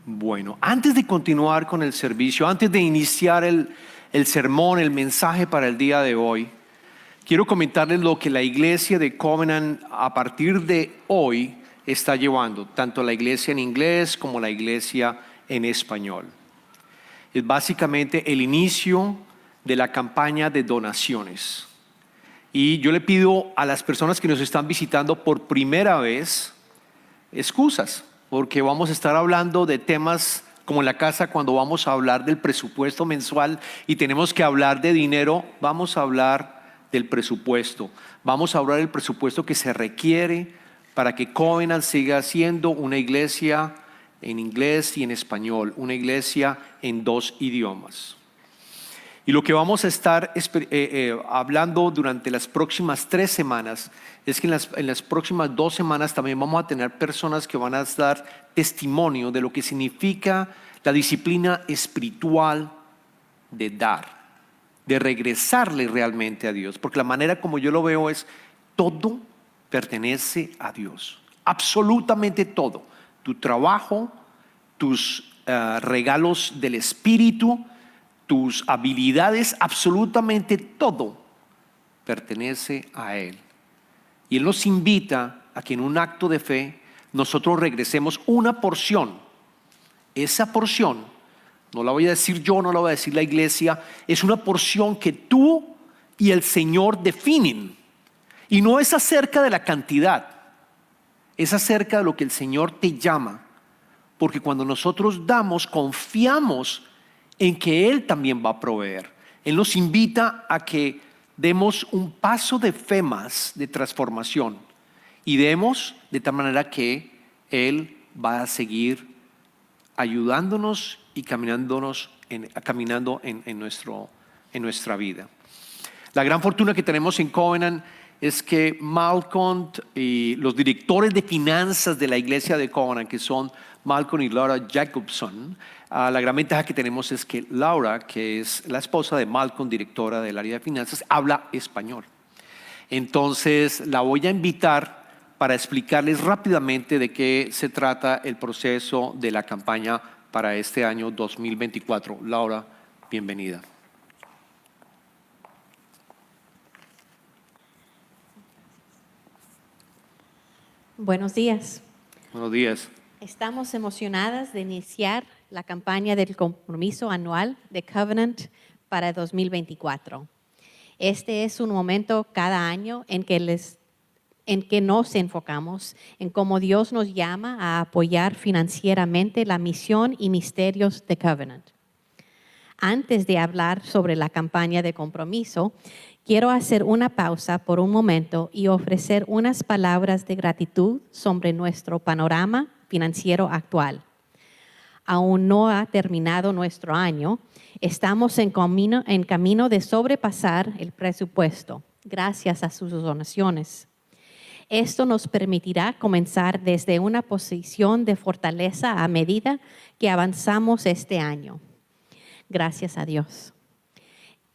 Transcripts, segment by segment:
Bueno, antes de continuar con el servicio, antes de iniciar el sermón, el mensaje para el día de hoy, quiero comentarles lo que la iglesia de Covenant a partir de hoy está llevando, tanto la iglesia en inglés como la iglesia en español. Es básicamente el inicio de la campaña de donaciones. Y yo le pido a las personas que nos están visitando por primera vez excusas, porque vamos a estar hablando de temas como en la casa cuando vamos a hablar del presupuesto mensual y tenemos que hablar de dinero. Vamos a hablar del presupuesto, vamos a hablar del presupuesto que se requiere para que Covenant siga siendo una iglesia en inglés y en español, una iglesia en 2 idiomas. Y lo que vamos a estar hablando durante las próximas 3 semanas es que en las próximas 2 semanas también vamos a tener personas que van a dar testimonio de lo que significa la disciplina espiritual de dar, de regresarle realmente a Dios. Porque la manera como yo lo veo es, todo pertenece a Dios, absolutamente todo. Tu trabajo, tus regalos del Espíritu, tus habilidades, absolutamente todo pertenece a Él. Y Él nos invita a que en un acto de fe nosotros regresemos una porción. Esa porción, no la voy a decir yo, no la voy a decir la iglesia, es una porción que tú y el Señor definen. Y no es acerca de la cantidad, es acerca de lo que el Señor te llama. Porque cuando nosotros damos, confiamos en que Él también va a proveer. Él nos invita a que demos un paso de fe más, de transformación, y demos de tal manera que Él va a seguir ayudándonos y caminando en nuestra vida. La gran fortuna que tenemos en Covenant es que Malcolm y los directores de finanzas de la iglesia de Covenant, que son Malcolm y Laura Jacobson, la gran ventaja que tenemos es que Laura, que es la esposa de Malcolm, directora del área de finanzas, habla español. Entonces la voy a invitar para explicarles rápidamente de qué se trata el proceso de la campaña para este año 2024. Laura, bienvenida. Buenos días. Buenos días. Estamos emocionadas de iniciar la campaña del compromiso anual de Covenant para 2024. Este es un momento cada año en que nos enfocamos en cómo Dios nos llama a apoyar financieramente la misión y misterios de Covenant. Antes de hablar sobre la campaña de compromiso, quiero hacer una pausa por un momento y ofrecer unas palabras de gratitud sobre nuestro panorama financiero actual. Aún no ha terminado nuestro año, estamos en camino de sobrepasar el presupuesto gracias a sus donaciones. Esto nos permitirá comenzar desde una posición de fortaleza a medida que avanzamos este año. Gracias a Dios.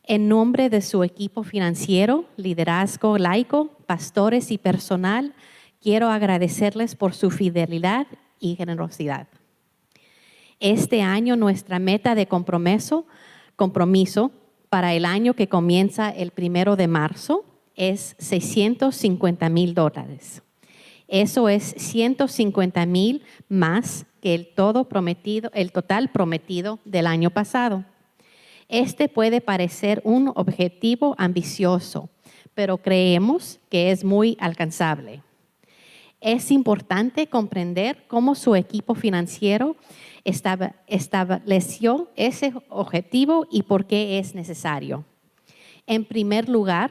En nombre de su equipo financiero, liderazgo laico, pastores y personal, quiero agradecerles por su fidelidad y generosidad. Este año nuestra meta de compromiso para el año que comienza el 1 de marzo es $650,000. Eso es $150,000 más que el total prometido del año pasado. Este puede parecer un objetivo ambicioso, pero creemos que es muy alcanzable. Es importante comprender cómo su equipo financiero estableció ese objetivo y por qué es necesario. En primer lugar,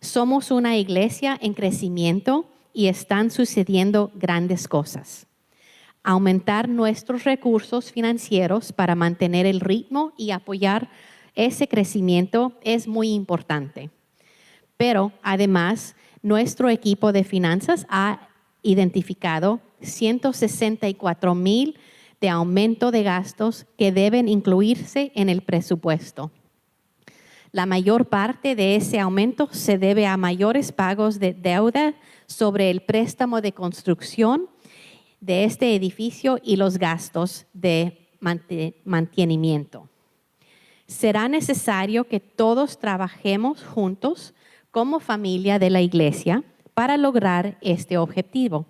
somos una iglesia en crecimiento y están sucediendo grandes cosas. Aumentar nuestros recursos financieros para mantener el ritmo y apoyar ese crecimiento es muy importante. Pero además, nuestro equipo de finanzas ha identificado $164,000 de aumento de gastos que deben incluirse en el presupuesto. La mayor parte de ese aumento se debe a mayores pagos de deuda sobre el préstamo de construcción de este edificio y los gastos de mantenimiento. Será necesario que todos trabajemos juntos como familia de la iglesia para lograr este objetivo.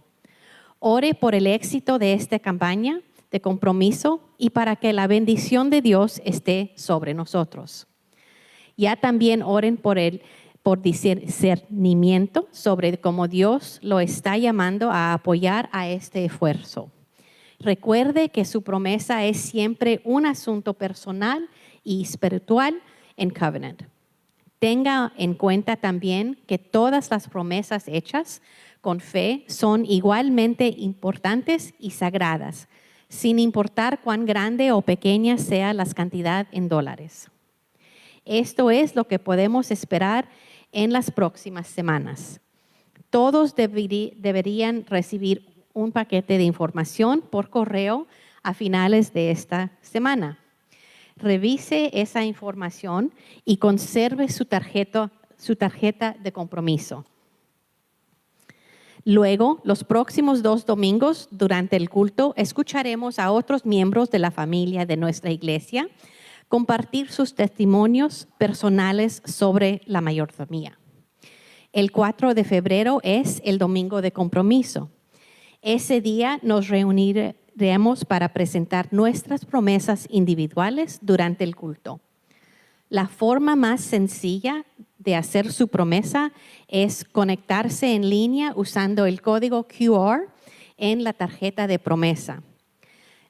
Ore por el éxito de esta campaña de compromiso y para que la bendición de Dios esté sobre nosotros. Ya también oren por discernimiento sobre cómo Dios lo está llamando a apoyar a este esfuerzo. Recuerde que su promesa es siempre un asunto personal y espiritual en Covenant. Tenga en cuenta también que todas las promesas hechas con fe son igualmente importantes y sagradas, sin importar cuán grande o pequeña sea la cantidad en dólares. Esto es lo que podemos esperar en las próximas semanas. Todos deberían recibir un paquete de información por correo a finales de esta semana. Revise esa información y conserve su tarjeta de compromiso. Luego, los próximos 2 domingos durante el culto, escucharemos a otros miembros de la familia de nuestra iglesia compartir sus testimonios personales sobre la mayordomía. El 4 de febrero es el domingo de compromiso. Ese día nos reuniremos para presentar nuestras promesas individuales durante el culto. La forma más sencilla de hacer su promesa es conectarse en línea usando el código QR en la tarjeta de promesa.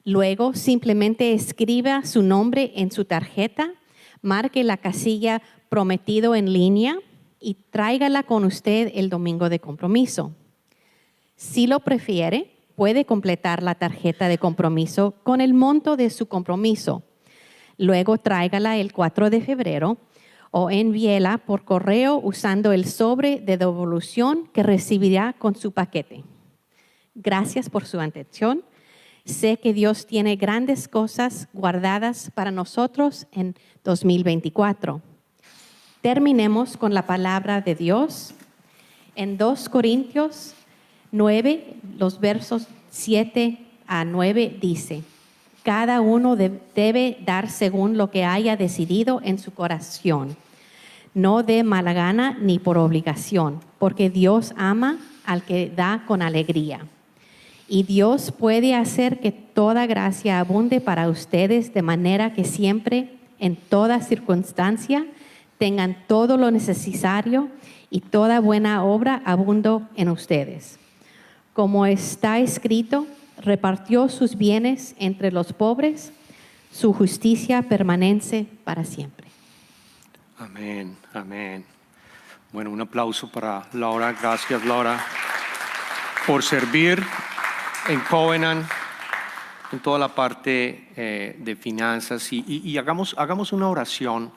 Luego, simplemente escriba su nombre en su tarjeta, marque la casilla prometido en línea y tráigala con usted el domingo de compromiso. Si lo prefiere, puede completar la tarjeta de compromiso con el monto de su compromiso. Luego tráigala el 4 de febrero o envíela por correo usando el sobre de devolución que recibirá con su paquete. Gracias por su atención. Sé que Dios tiene grandes cosas guardadas para nosotros en 2024. Terminemos con la palabra de Dios. En 2 Corintios 9, los versos 7 a 9 dice: cada uno debe dar según lo que haya decidido en su corazón, no de mala gana ni por obligación, porque Dios ama al que da con alegría. Y Dios puede hacer que toda gracia abunde para ustedes, de manera que siempre, en toda circunstancia, tengan todo lo necesario y toda buena obra abundo en ustedes. Como está escrito, repartió sus bienes entre los pobres, su justicia permanece para siempre. Amén, amén. Bueno, un aplauso para Laura. Gracias, Laura, por servir en Covenant, en toda la parte de finanzas. Y hagamos una oración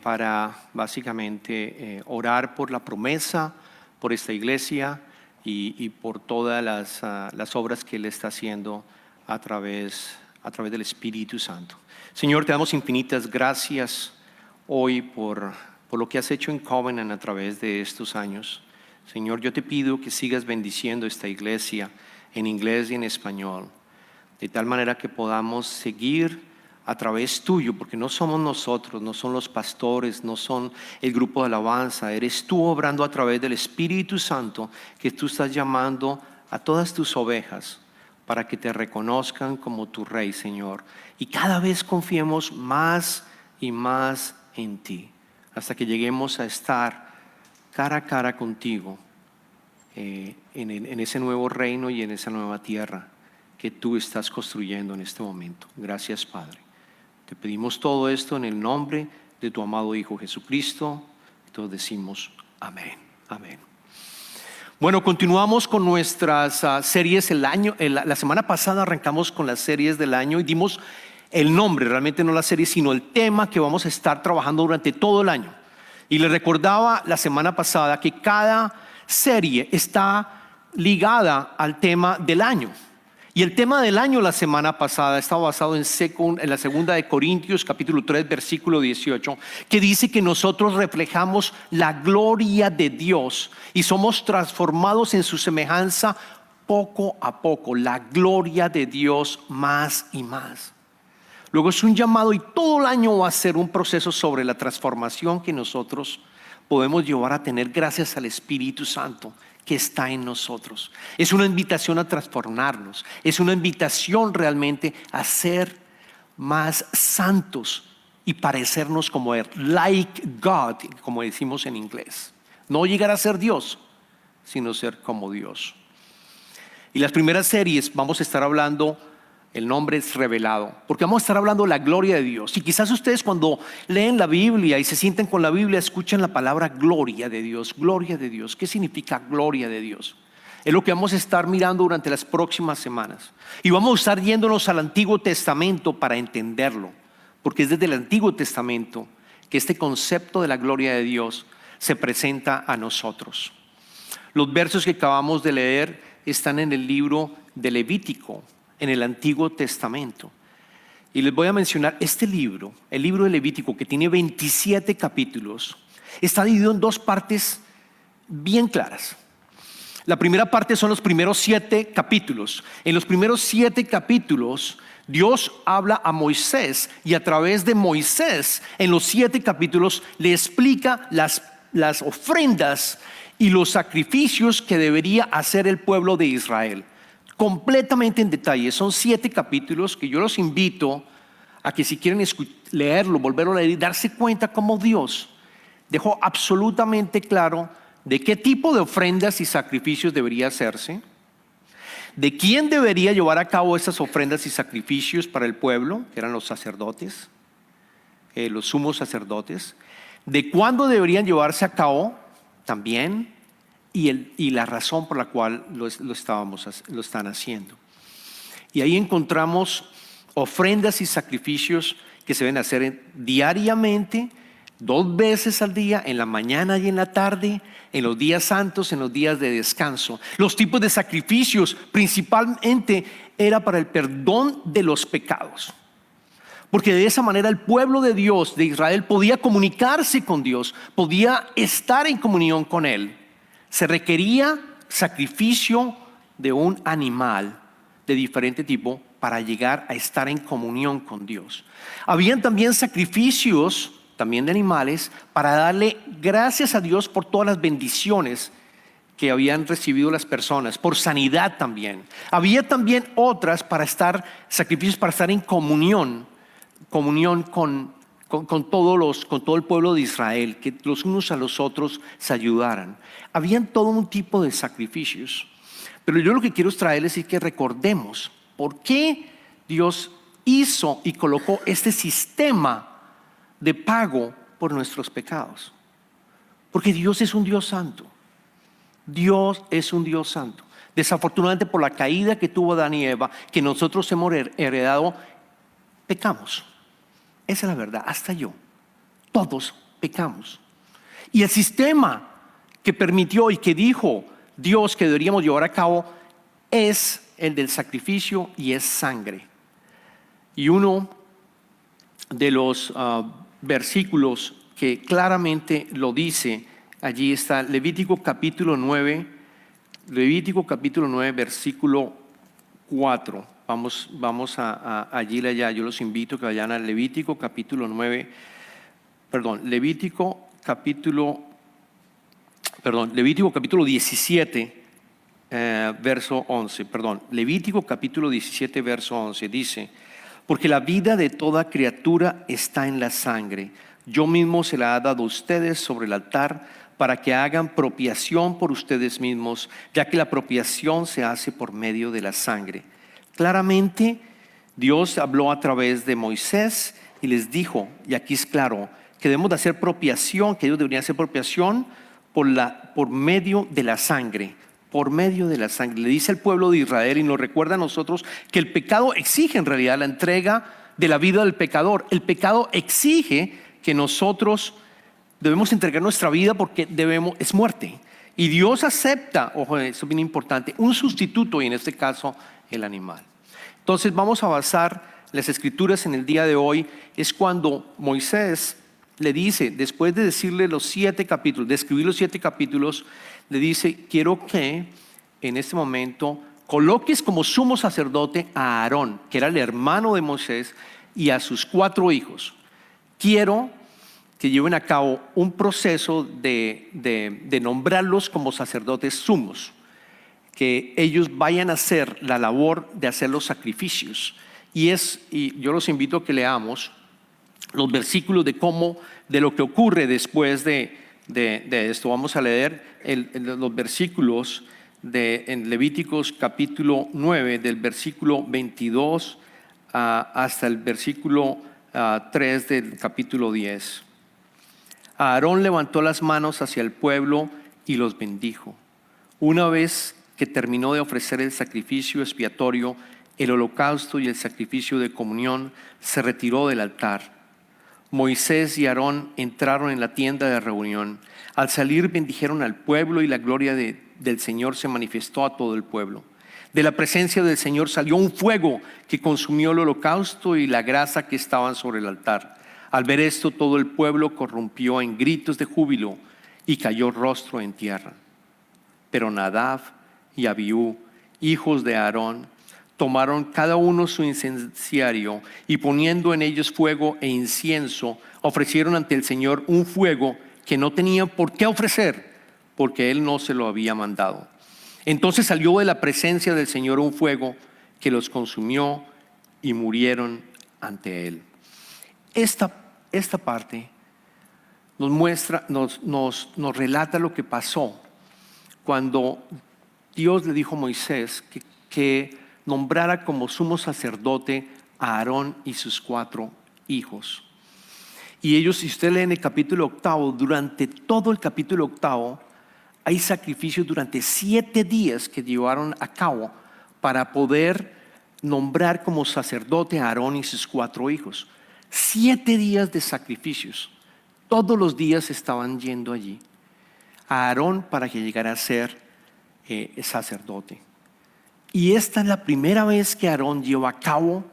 para básicamente orar por la promesa, por esta iglesia y por todas las obras que Él está haciendo a través del Espíritu Santo. Señor, te damos infinitas gracias hoy por lo que has hecho en Covenant a través de estos años. Señor, yo te pido que sigas bendiciendo esta iglesia en inglés y en español, de tal manera que podamos seguir a través tuyo, porque no somos nosotros, no son los pastores, no son el grupo de alabanza, eres tú obrando a través del Espíritu Santo, que tú estás llamando a todas tus ovejas para que te reconozcan como tu Rey, Señor, y cada vez confiemos más y más en ti, hasta que lleguemos a estar cara a cara contigo en ese nuevo reino y en esa nueva tierra que tú estás construyendo en este momento. Gracias, Padre. Te pedimos todo esto en el nombre de tu amado Hijo Jesucristo. Todos decimos amén, amén. Bueno, continuamos con nuestras series el año. La semana pasada arrancamos con las series del año y dimos el nombre, realmente no la serie, sino el tema que vamos a estar trabajando durante todo el año. Y les recordaba la semana pasada que cada serie está ligada al tema del año. Y el tema del año la semana pasada estaba basado en la segunda de Corintios, capítulo 3, versículo 18, que dice que nosotros reflejamos la gloria de Dios y somos transformados en su semejanza poco a poco la gloria de Dios más y más. Luego es un llamado, y todo el año va a ser un proceso sobre la transformación que nosotros podemos llevar a tener gracias al Espíritu Santo que está en nosotros. Es una invitación a transformarnos, es una invitación realmente a ser más santos y parecernos como Él, like God, como decimos en inglés. No llegar a ser Dios, sino ser como Dios. Y las primeras series vamos a estar hablando, el nombre es revelado, porque vamos a estar hablando de la gloria de Dios. Y quizás ustedes cuando leen la Biblia y se sienten con la Biblia, escuchan la palabra gloria de Dios. Gloria de Dios, ¿qué significa gloria de Dios? Es lo que vamos a estar mirando durante las próximas semanas. Y vamos a estar yéndonos al Antiguo Testamento para entenderlo, porque es desde el Antiguo Testamento que este concepto de la gloria de Dios se presenta a nosotros. Los versos que acabamos de leer están en el libro de Levítico, en el Antiguo Testamento. Y les voy a mencionar este libro, el libro de Levítico, que tiene 27 capítulos, está dividido en dos partes bien claras. La primera parte son los primeros 7 capítulos. En los primeros 7 capítulos, Dios habla a Moisés, y a través de Moisés, en los 7 capítulos, le explica las ofrendas y los sacrificios que debería hacer el pueblo de Israel. Completamente en detalle. Son 7 capítulos que yo los invito a que si quieren leerlo, volverlo a leer y darse cuenta cómo Dios dejó absolutamente claro de qué tipo de ofrendas y sacrificios debería hacerse, de quién debería llevar a cabo esas ofrendas y sacrificios para el pueblo, que eran los sacerdotes, los sumos sacerdotes, de cuándo deberían llevarse a cabo también, y la razón por la cual lo están haciendo. Y ahí encontramos ofrendas y sacrificios que se deben hacer diariamente, 2 veces al día, en la mañana y en la tarde, en los días santos, en los días de descanso. Los tipos de sacrificios principalmente era para el perdón de los pecados, porque de esa manera el pueblo de Dios, de Israel, podía comunicarse con Dios, podía estar en comunión con Él. Se requería sacrificio de un animal de diferente tipo para llegar a estar en comunión con Dios. Habían también sacrificios, también de animales, para darle gracias a Dios por todas las bendiciones que habían recibido las personas, por sanidad también. Había también otras sacrificios para estar en comunión con todo el pueblo de Israel, que los unos a los otros se ayudaran. Habían todo un tipo de sacrificios. Pero yo lo que quiero traerles es que recordemos por qué Dios hizo y colocó este sistema de pago por nuestros pecados. Porque Dios es un Dios santo. Dios es un Dios santo. Desafortunadamente, por la caída que tuvo Adán y Eva, que nosotros hemos heredado, pecamos. Esa es la verdad, hasta yo. Todos pecamos. Y el sistema que permitió y que dijo Dios que deberíamos llevar a cabo es el del sacrificio, y es sangre. Y uno de los versículos que claramente lo dice, allí está Levítico capítulo 9, versículo 4. Vamos allí y allá. Yo los invito a que vayan a Levítico capítulo 17, verso 11. Levítico capítulo 17, verso 11 dice: porque la vida de toda criatura está en la sangre. Yo mismo se la he dado a ustedes sobre el altar para que hagan propiación por ustedes mismos, ya que la propiación se hace por medio de la sangre. Claramente Dios habló a través de Moisés y les dijo, y aquí es claro, que debemos de hacer propiación, que ellos deberían hacer propiación por medio de la sangre. Por medio de la sangre. Le dice al pueblo de Israel y nos recuerda a nosotros que el pecado exige en realidad la entrega de la vida del pecador. El pecado exige que nosotros debemos entregar nuestra vida porque es muerte. Y Dios acepta, ojo, eso es bien importante, un sustituto, y en este caso el animal. Entonces vamos a basar las escrituras en el día de hoy. Es cuando Moisés le dice, después de decirle los 7 capítulos, de escribir los 7 capítulos, le dice: quiero que en este momento coloques como sumo sacerdote a Aarón, que era el hermano de Moisés, y a sus 4 hijos. Quiero que lleven a cabo un proceso de nombrarlos como sacerdotes sumos, que ellos vayan a hacer la labor de hacer los sacrificios. Y yo los invito a que leamos los versículos de lo que ocurre después de esto. Vamos a leer los versículos en Levíticos capítulo 9, del versículo 22 hasta el versículo 3 del capítulo 10. Aarón levantó las manos hacia el pueblo y los bendijo. Una vez que terminó de ofrecer el sacrificio expiatorio, el holocausto y el sacrificio de comunión, se retiró del altar. Moisés y Aarón entraron en la tienda de reunión. Al salir bendijeron al pueblo y la gloria del Señor se manifestó a todo el pueblo. De la presencia del Señor salió un fuego que consumió el holocausto y la grasa que estaban sobre el altar. Al ver esto, todo el pueblo corrompió en gritos de júbilo y cayó rostro en tierra. Pero Nadab y Abiú, hijos de Aarón, tomaron cada uno su incenciario y poniendo en ellos fuego e incienso, ofrecieron ante el Señor un fuego que no tenían por qué ofrecer, porque Él no se lo había mandado. Entonces salió de la presencia del Señor un fuego que los consumió y murieron ante Él. Esta parte nos muestra, nos relata lo que pasó cuando Dios le dijo a Moisés que nombrara como sumo sacerdote a Aarón y sus 4 hijos. Y ellos, si usted lee en el capítulo 8, durante todo el capítulo 8, hay sacrificios durante 7 días que llevaron a cabo para poder nombrar como sacerdote a Aarón y sus 4 hijos. 7 días de sacrificios. Todos los días estaban yendo allí a Aarón para que llegara a ser sacerdote. Y esta es la primera vez que Aarón lleva a cabo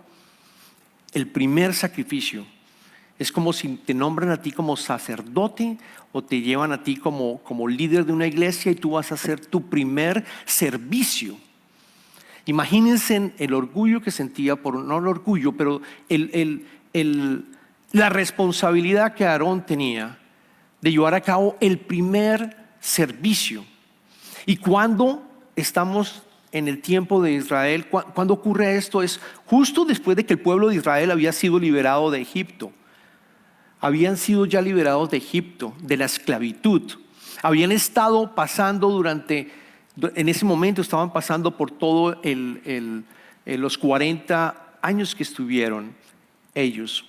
el primer sacrificio. Es como si te nombran a ti como sacerdote o te llevan a ti como líder de una iglesia y tú vas a hacer tu primer servicio. Imagínense el orgullo que sentía, no el orgullo, pero la responsabilidad que Aarón tenía de llevar a cabo el primer servicio. Y cuando estamos en el tiempo de Israel, cuando ocurre esto, es justo después de que el pueblo de Israel había sido liberado de Egipto. Habían sido ya liberados de Egipto, de la esclavitud. Habían estado pasando en ese momento estaban pasando por todo los 40 años que estuvieron ellos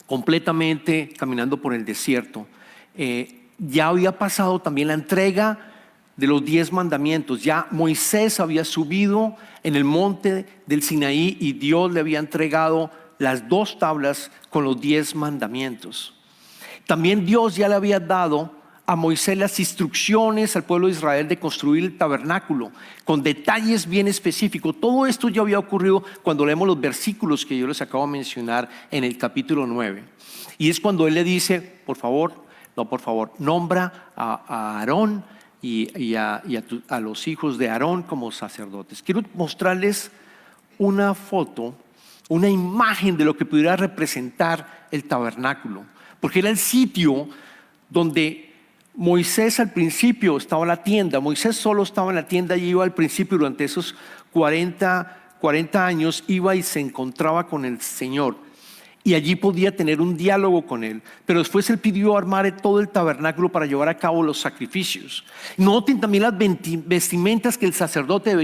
completamente caminando por el desierto. Ya había pasado también la entrega de los 10 mandamientos. Ya Moisés había subido en el monte del Sinaí y Dios le había entregado las 2 tablas con los 10 mandamientos. También Dios ya le había dado a Moisés las instrucciones al pueblo de Israel de construir el tabernáculo con detalles bien específicos. Todo esto ya había ocurrido cuando leemos los versículos que yo les acabo de mencionar en el capítulo 9. Y es cuando él le dice, por favor, nombra a Aarón y a los hijos de Aarón como sacerdotes. Quiero mostrarles una foto, una imagen de lo que pudiera representar el tabernáculo, porque era el sitio donde Moisés al principio estaba en la tienda. Moisés solo estaba en la tienda y iba al principio durante esos 40 años, iba y se encontraba con el Señor y allí podía tener un diálogo con Él. Pero después Él pidió armar todo el tabernáculo para llevar a cabo los sacrificios. Noten también las vestimentas que el sacerdote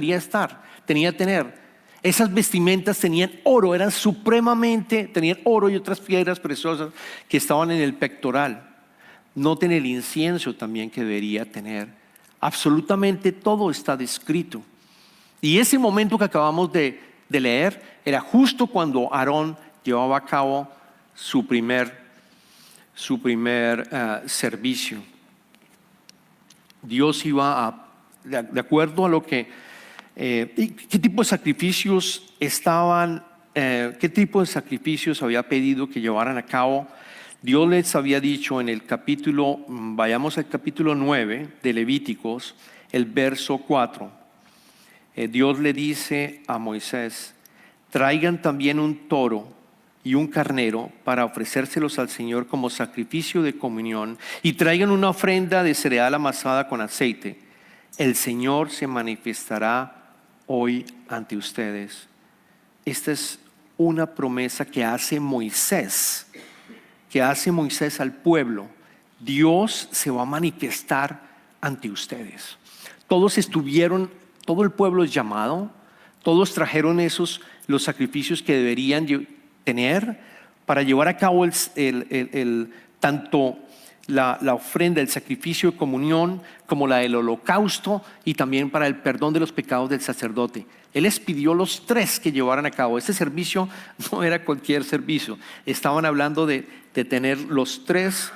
tenía que tener. Esas vestimentas tenían oro, tenían oro y otras piedras preciosas que estaban en el pectoral. Noten el incienso también que debería tener. Absolutamente todo está descrito. Y ese momento que acabamos de leer era justo cuando Aarón llevaba a cabo su primer servicio. Dios iba de acuerdo a lo que qué tipo de sacrificios qué tipo de sacrificios había pedido que llevaran a cabo. Dios les había dicho en el capítulo, vayamos al capítulo 9 de Levíticos, el verso 4. Dios le dice a Moisés: traigan también un toro y un carnero para ofrecérselos al Señor como sacrificio de comunión, y traigan una ofrenda de cereal amasada con aceite. El Señor se manifestará hoy ante ustedes. Esta es una promesa que hace Moisés al pueblo. Dios se va a manifestar ante ustedes. Todo el pueblo es llamado, todos trajeron los sacrificios que deberían tener para llevar a cabo tanto la ofrenda, el sacrificio de comunión, como la del holocausto, y también para el perdón de los pecados del sacerdote. Él les pidió los tres que llevaran a cabo. Este servicio no era cualquier servicio. Estaban hablando de tener los tres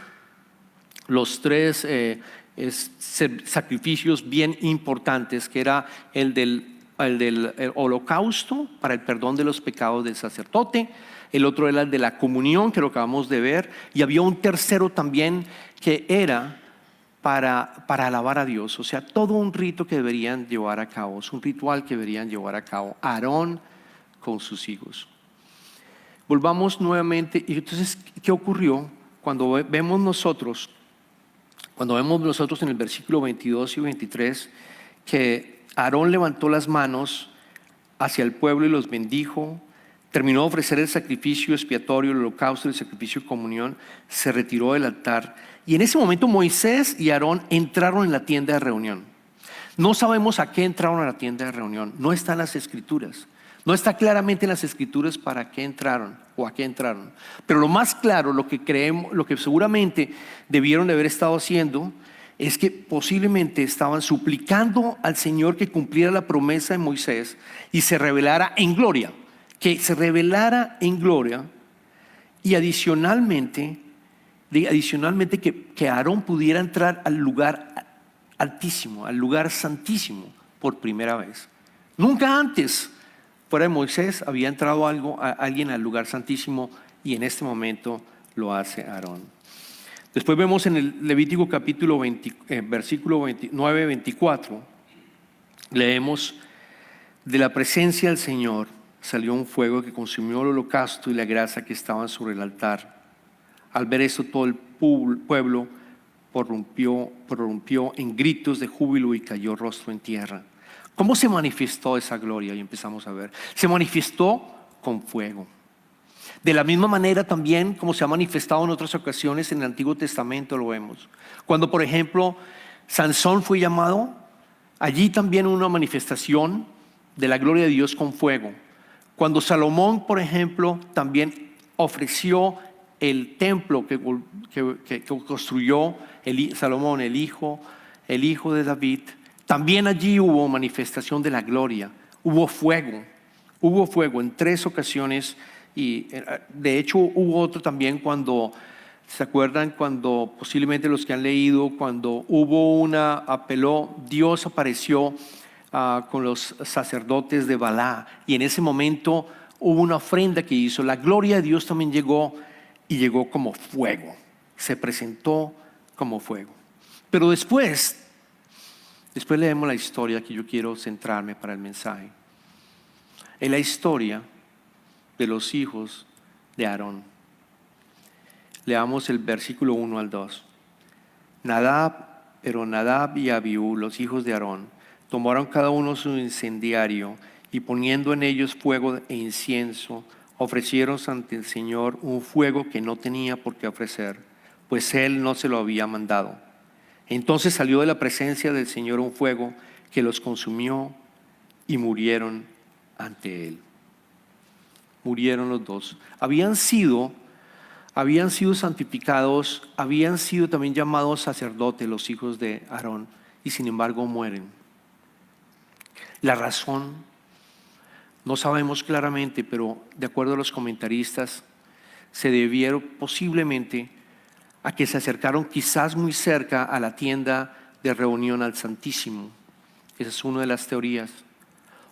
sacrificios bien importantes, que era el del holocausto para el perdón de los pecados del sacerdote. El otro era el de la comunión, que lo acabamos de ver, y había un tercero también que era para alabar a Dios. O sea, todo un rito que deberían llevar a cabo, es un ritual que deberían llevar a cabo Aarón con sus hijos. Volvamos nuevamente. Y entonces, ¿qué ocurrió? Cuando vemos nosotros en el versículo 22 y 23 que Aarón levantó las manos hacia el pueblo y los bendijo, terminó de ofrecer el sacrificio expiatorio, el holocausto, el sacrificio de comunión, se retiró del altar, y en ese momento Moisés y Aarón entraron en la tienda de reunión. No sabemos a qué entraron a la tienda de reunión, no está en las escrituras, no está claramente en las escrituras para qué entraron o a qué entraron. Pero lo más claro, lo que seguramente debieron de haber estado haciendo, es que posiblemente estaban suplicando al Señor que cumpliera la promesa de Moisés y se revelara en gloria. Que se revelara en gloria, y adicionalmente que Aarón pudiera entrar al lugar altísimo, al lugar santísimo por primera vez. Nunca antes, fuera de Moisés, había entrado alguien al lugar santísimo, y en este momento lo hace Aarón. Después vemos en el Levítico capítulo 20, versículo 29-24, leemos: de la presencia del Señor salió un fuego que consumió el holocausto y la grasa que estaban sobre el altar. Al ver esto, todo el pueblo prorrumpió en gritos de júbilo y cayó rostro en tierra. ¿Cómo se manifestó esa gloria? Y empezamos a ver. Se manifestó con fuego. De la misma manera también como se ha manifestado en otras ocasiones en el Antiguo Testamento, lo vemos. Cuando, por ejemplo, Sansón fue llamado, allí también hubo una manifestación de la gloria de Dios con fuego. Cuando Salomón, por ejemplo, también ofreció el templo que construyó Salomón, el hijo de David, también allí hubo manifestación de la gloria. Hubo fuego en 3 ocasiones, y de hecho hubo otro también cuando, ¿se acuerdan? Cuando posiblemente los que han leído, cuando Dios apareció con los sacerdotes de Balá, y en ese momento hubo una ofrenda que hizo. La gloria de Dios también llegó, y llegó como fuego, se presentó como fuego. Pero después leemos la historia que yo quiero centrarme para el mensaje. Es la historia de los hijos de Aarón. Leamos el versículo 1 al 2. Pero Nadab y Abiú, los hijos de Aarón, tomaron cada uno su incendiario, y poniendo en ellos fuego e incienso, ofrecieron ante el Señor un fuego que no tenía por qué ofrecer, pues Él no se lo había mandado. Entonces salió de la presencia del Señor un fuego que los consumió, y murieron ante Él. Murieron los dos. Habían sido santificados, habían sido también llamados sacerdotes los hijos de Aarón, y sin embargo mueren. La razón no sabemos claramente, pero de acuerdo a los comentaristas, se debieron posiblemente a que se acercaron quizás muy cerca a la tienda de reunión al Santísimo. Esa es una de las teorías.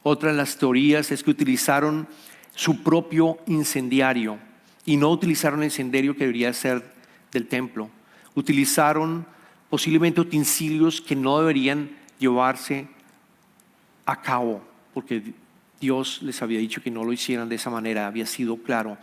Otra de las teorías es que utilizaron su propio incendiario, y no utilizaron el incendiario que debería ser del templo. Utilizaron posiblemente utensilios que no deberían llevarse a cabo porque Dios les había dicho que no lo hicieran de esa manera, había sido claro.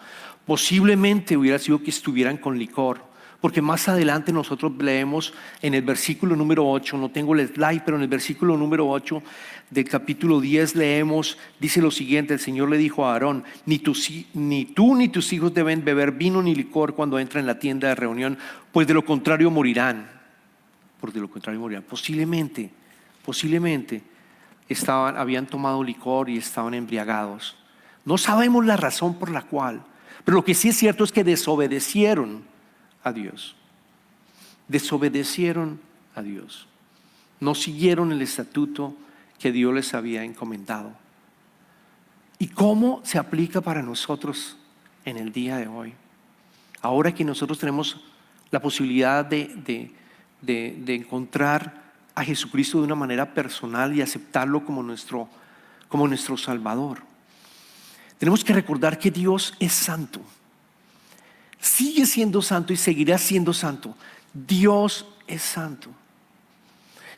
Posiblemente hubiera sido que estuvieran con licor, porque más adelante nosotros leemos en el versículo número 8, no tengo el slide, pero en el versículo número 8 del capítulo 10 leemos, dice lo siguiente: el Señor le dijo a Aarón, ni tú ni tus hijos deben beber vino ni licor cuando entren en la tienda de reunión, pues de lo contrario morirán. Posiblemente habían tomado licor y estaban embriagados. No sabemos la razón por la cual, pero lo que sí es cierto es que desobedecieron a Dios. Desobedecieron a Dios. No siguieron el estatuto que Dios les había encomendado. ¿Y cómo se aplica para nosotros en el día de hoy? Ahora que nosotros tenemos la posibilidad de encontrar a Jesucristo de una manera personal y aceptarlo como nuestro Salvador, tenemos que recordar que Dios es santo. Sigue siendo santo y seguirá siendo santo. Dios es santo.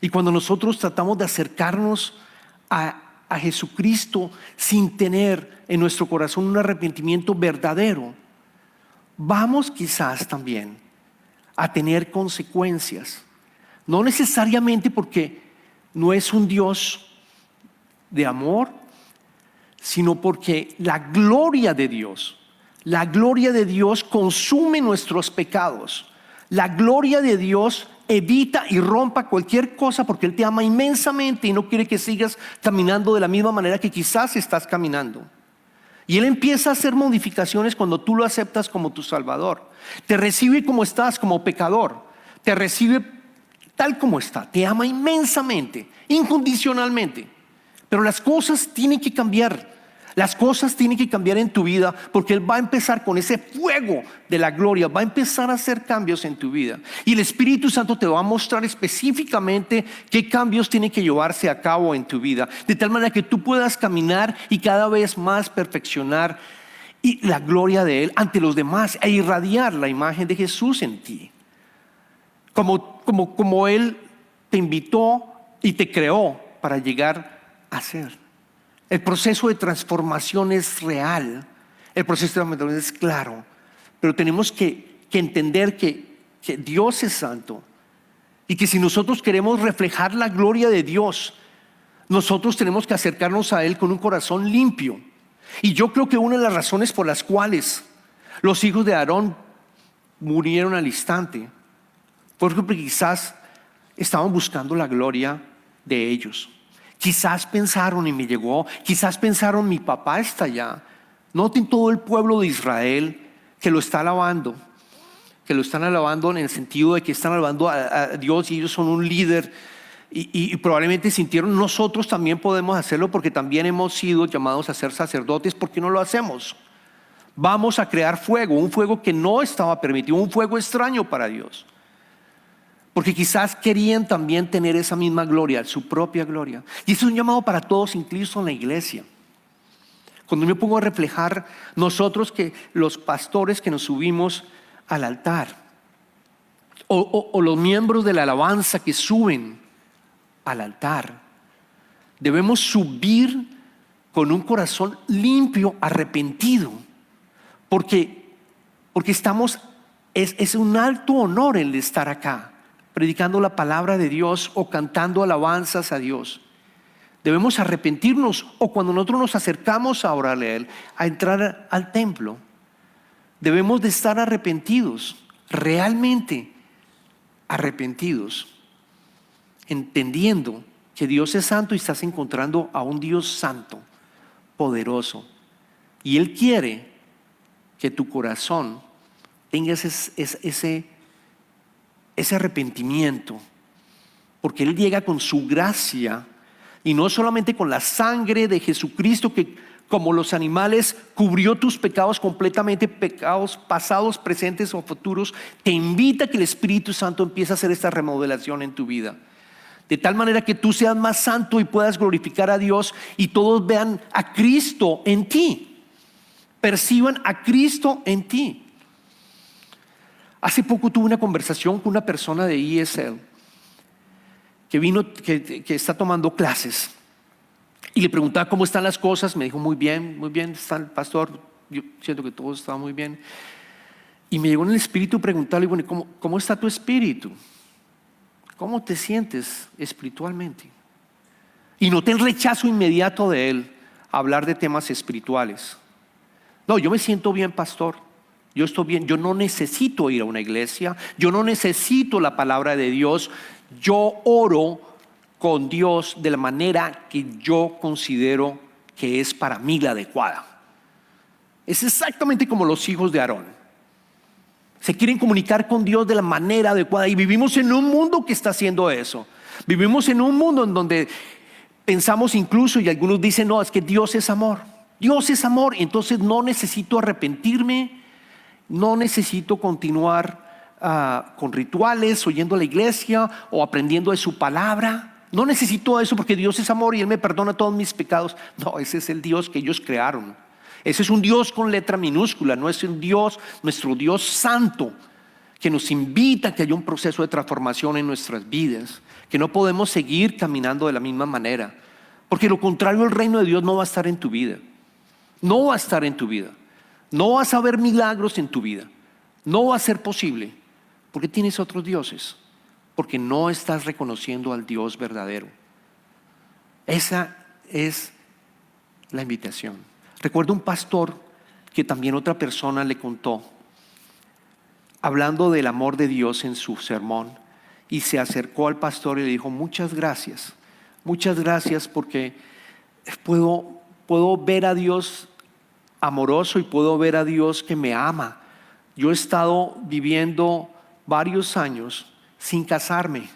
Y cuando nosotros tratamos de acercarnos a Jesucristo sin tener en nuestro corazón un arrepentimiento verdadero, vamos quizás también a tener consecuencias. No necesariamente porque no es un Dios de amor, sino porque la gloria de Dios consume nuestros pecados. La gloria de Dios evita y rompa cualquier cosa, porque Él te ama inmensamente y no quiere que sigas caminando de la misma manera que quizás estás caminando. Y Él empieza a hacer modificaciones cuando tú lo aceptas como tu Salvador. Te recibe como estás, como pecador. Te recibe tal como está. Te ama inmensamente, incondicionalmente. Pero las cosas tienen que cambiar. Las cosas tienen que cambiar en tu vida, porque Él va a empezar con ese fuego de la gloria, va a empezar a hacer cambios en tu vida. Y el Espíritu Santo te va a mostrar específicamente qué cambios tienen que llevarse a cabo en tu vida, de tal manera que tú puedas caminar y cada vez más perfeccionar y la gloria de Él ante los demás e irradiar la imagen de Jesús en ti. Como Él te invitó y te creó para llegar a ser. El proceso de transformación es real, el proceso de transformación es claro, pero tenemos que entender que Dios es santo y que si nosotros queremos reflejar la gloria de Dios, nosotros tenemos que acercarnos a Él con un corazón limpio. Y yo creo que una de las razones por las cuales los hijos de Aarón murieron al instante fue porque quizás estaban buscando la gloria de ellos. Quizás pensaron, y me llegó, quizás pensaron, mi papá está allá. Noten todo el pueblo de Israel que lo está alabando, que lo están alabando en el sentido de que están alabando a Dios y ellos son un líder. Y probablemente sintieron, nosotros también podemos hacerlo porque también hemos sido llamados a ser sacerdotes. ¿Por qué no lo hacemos? Vamos a crear fuego, un fuego que no estaba permitido, un fuego extraño para Dios. Porque quizás querían también tener esa misma gloria, su propia gloria. Y eso es un llamado para todos, incluso en la iglesia. Cuando me pongo a reflejar, nosotros que los pastores que nos subimos al altar, o los miembros de la alabanza que suben al altar, debemos subir con un corazón limpio, arrepentido, porque es un alto honor el de estar acá, predicando la palabra de Dios o cantando alabanzas a Dios. Debemos arrepentirnos, o cuando nosotros nos acercamos a orarle a Él, a entrar al templo, debemos de estar arrepentidos, realmente arrepentidos, entendiendo que Dios es santo y estás encontrando a un Dios santo, poderoso, y Él quiere que tu corazón tenga ese arrepentimiento, porque Él llega con su gracia y no solamente con la sangre de Jesucristo, que como los animales cubrió tus pecados completamente, pecados pasados, presentes o futuros. Te invita a que el Espíritu Santo empiece a hacer esta remodelación en tu vida, de tal manera que tú seas más santo y puedas glorificar a Dios y todos vean a Cristo en ti, perciban a Cristo en ti. Hace poco tuve una conversación con una persona de ESL que vino, que está tomando clases, Y le preguntaba cómo están las cosas. Me dijo, muy bien, está el pastor. Yo siento que todo está muy bien. Y me llegó en el espíritu preguntarle, bueno, ¿cómo está tu espíritu? ¿Cómo te sientes espiritualmente? Y noté el rechazo inmediato de él a hablar de temas espirituales. No, yo me siento bien, pastor. Yo estoy bien. Yo no necesito ir a una iglesia. Yo no necesito la palabra de Dios. Yo oro con Dios de la manera que yo considero que es para mí la adecuada. Es exactamente como los hijos de Aarón. Se quieren comunicar con Dios de la manera adecuada y vivimos en un mundo que está haciendo eso. Vivimos en un mundo en donde pensamos incluso, y algunos dicen, no, es que Dios es amor. Dios es amor, y entonces no necesito arrepentirme, no necesito continuar con rituales, oyendo a la iglesia o aprendiendo de su palabra. No necesito eso porque Dios es amor y Él me perdona todos mis pecados. No, ese es el Dios que ellos crearon. Ese es un Dios con letra minúscula, no es un Dios, nuestro Dios santo, que nos invita a que haya un proceso de transformación en nuestras vidas, que no podemos seguir caminando de la misma manera, porque lo contrario, el reino de Dios no va a estar en tu vida. No va a estar en tu vida. No vas a ver milagros en tu vida. No va a ser posible, porque tienes otros dioses, porque no estás reconociendo al Dios verdadero. Esa es la invitación. Recuerdo un pastor que también otra persona le contó, hablando del amor de Dios en su sermón, y se acercó al pastor y le dijo, muchas gracias porque puedo ver a Dios amoroso y puedo ver a Dios que me ama. Yo he estado viviendo varios años sin casarme,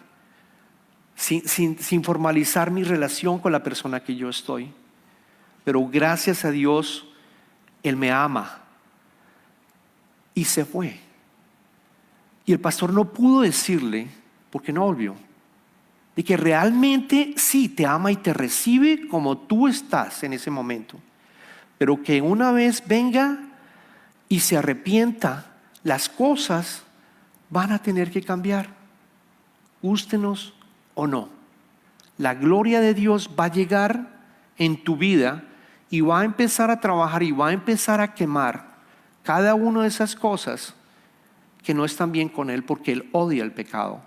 sin formalizar mi relación con la persona que yo estoy, pero gracias a Dios Él me ama. Y se fue. Y el pastor no pudo decirle, porque no volvió, de que realmente sí te ama y te recibe como tú estás en ese momento, pero que una vez venga y se arrepienta, las cosas van a tener que cambiar, gústenos o no. La gloria de Dios va a llegar en tu vida y va a empezar a trabajar y va a empezar a quemar cada una de esas cosas que no están bien con Él, porque Él odia el pecado.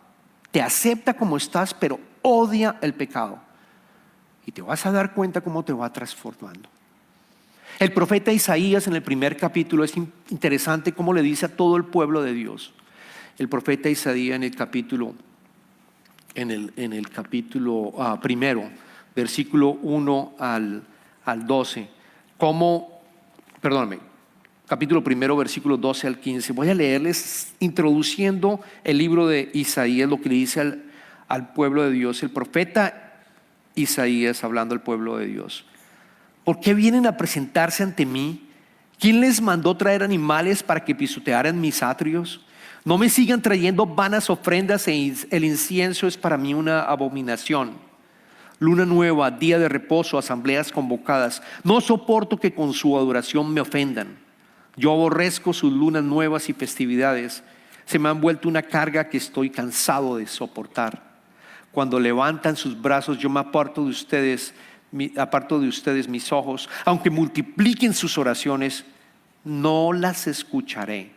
Te acepta como estás, pero odia el pecado. Y te vas a dar cuenta cómo te va transformando. El profeta Isaías en el primer capítulo, es interesante cómo le dice a todo el pueblo de Dios. El profeta Isaías en el capítulo primero, versículo 1 al 12. Capítulo primero, versículo 12 al 15. Voy a leerles, introduciendo el libro de Isaías, lo que le dice al pueblo de Dios. El profeta Isaías hablando al pueblo de Dios. ¿Por qué vienen a presentarse ante mí? ¿Quién les mandó traer animales para que pisotearan mis atrios? No me sigan trayendo vanas ofrendas, el incienso es para mí una abominación. Luna nueva, día de reposo, asambleas convocadas. No soporto que con su adoración me ofendan. Yo aborrezco sus lunas nuevas y festividades. Se me han vuelto una carga que estoy cansado de soportar. Cuando levantan sus brazos, yo me aparto de ustedes mis ojos. Aunque multipliquen sus oraciones, no las escucharé,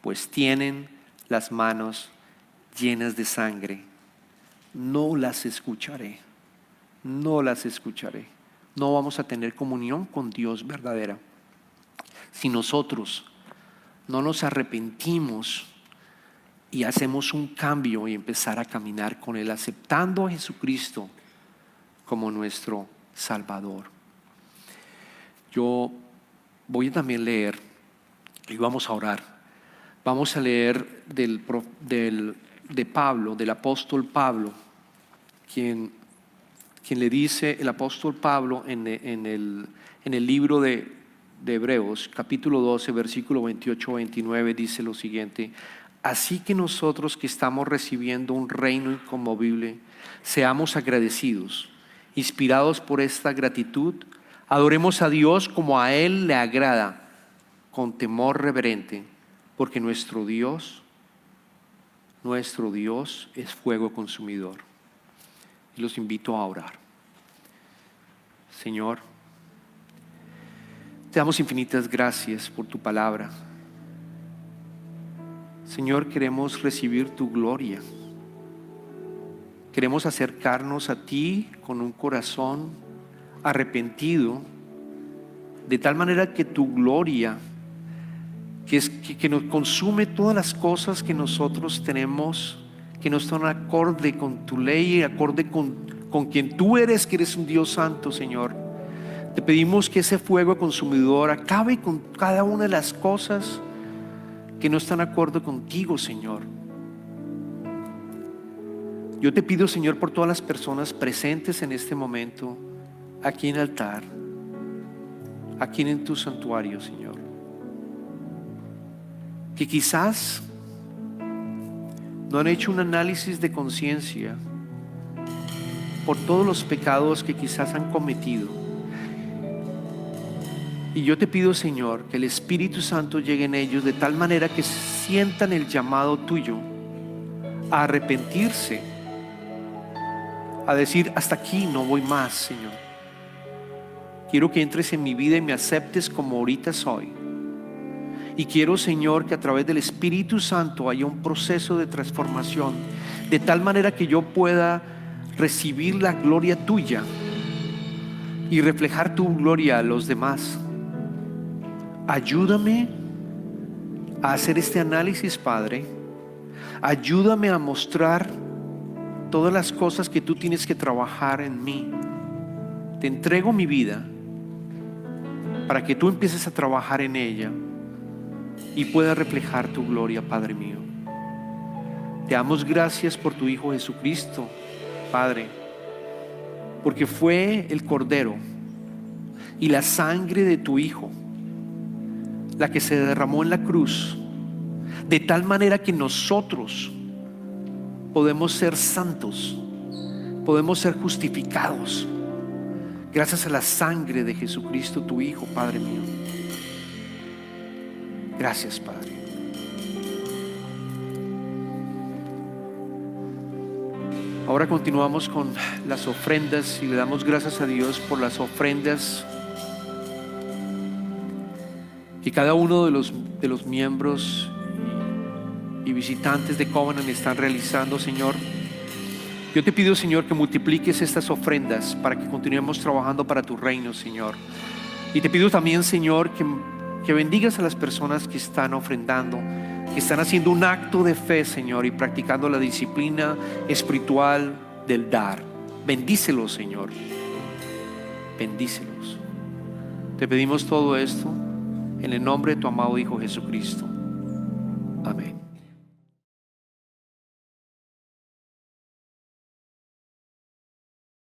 pues tienen las manos llenas de sangre. No las escucharé. No las escucharé. No vamos a tener comunión con Dios verdadera si nosotros no nos arrepentimos y hacemos un cambio y empezar a caminar con Él, aceptando a Jesucristo como nuestro Salvador. Yo voy a también leer y vamos a orar. Vamos a leer de Pablo, del apóstol Pablo, quien le dice el apóstol Pablo en el libro de Hebreos, capítulo 12, versículo 28-29, dice lo siguiente: así que nosotros que estamos recibiendo un reino inconmovible, seamos agradecidos. Inspirados por esta gratitud, adoremos a Dios como a Él le agrada, con temor reverente, porque nuestro Dios es fuego consumidor. Y los invito a orar. Señor, te damos infinitas gracias por tu palabra. Señor, queremos recibir tu gloria. Queremos acercarnos a ti con un corazón arrepentido, de tal manera que tu gloria, que nos consume todas las cosas que nosotros tenemos, que no están acorde con tu ley, acorde con quien tú eres, que eres un Dios santo, Señor. Te pedimos que ese fuego consumidor acabe con cada una de las cosas que no están de acuerdo contigo, Señor. Yo te pido, Señor, por todas las personas presentes en este momento, aquí en el altar, aquí en tu santuario, Señor, que quizás no han hecho un análisis de conciencia por todos los pecados que quizás han cometido. Y yo te pido, Señor, que el Espíritu Santo llegue en ellos de tal manera que sientan el llamado tuyo a arrepentirse, a decir: hasta aquí no voy más, Señor. Quiero que entres en mi vida y me aceptes como ahorita soy. Y quiero, Señor, que a través del Espíritu Santo haya un proceso de transformación, de tal manera que yo pueda recibir la gloria tuya y reflejar tu gloria a los demás. Ayúdame a hacer este análisis, Padre. Ayúdame a mostrar todas las cosas que tú tienes que trabajar en mí. Te entrego mi vida para que tú empieces a trabajar en ella y pueda reflejar tu gloria, Padre mío. Te damos gracias por tu Hijo Jesucristo, Padre, porque fue el Cordero y la sangre de tu Hijo la que se derramó en la cruz, de tal manera que nosotros podemos ser santos, podemos ser justificados gracias a la sangre de Jesucristo, tu Hijo, Padre mío. Gracias, Padre. Ahora continuamos con las ofrendas y le damos gracias a Dios por las ofrendas que cada uno de los miembros y visitantes de Covenant están realizando, Señor. Yo te pido, Señor, que multipliques estas ofrendas para que continuemos trabajando para tu reino, Señor. Y te pido también, Señor, que bendigas a las personas que están ofrendando, que están haciendo un acto de fe, Señor, y practicando la disciplina espiritual del dar. Bendícelos, Señor. Bendícelos. Te pedimos todo esto en el nombre de tu amado Hijo Jesucristo. Amén.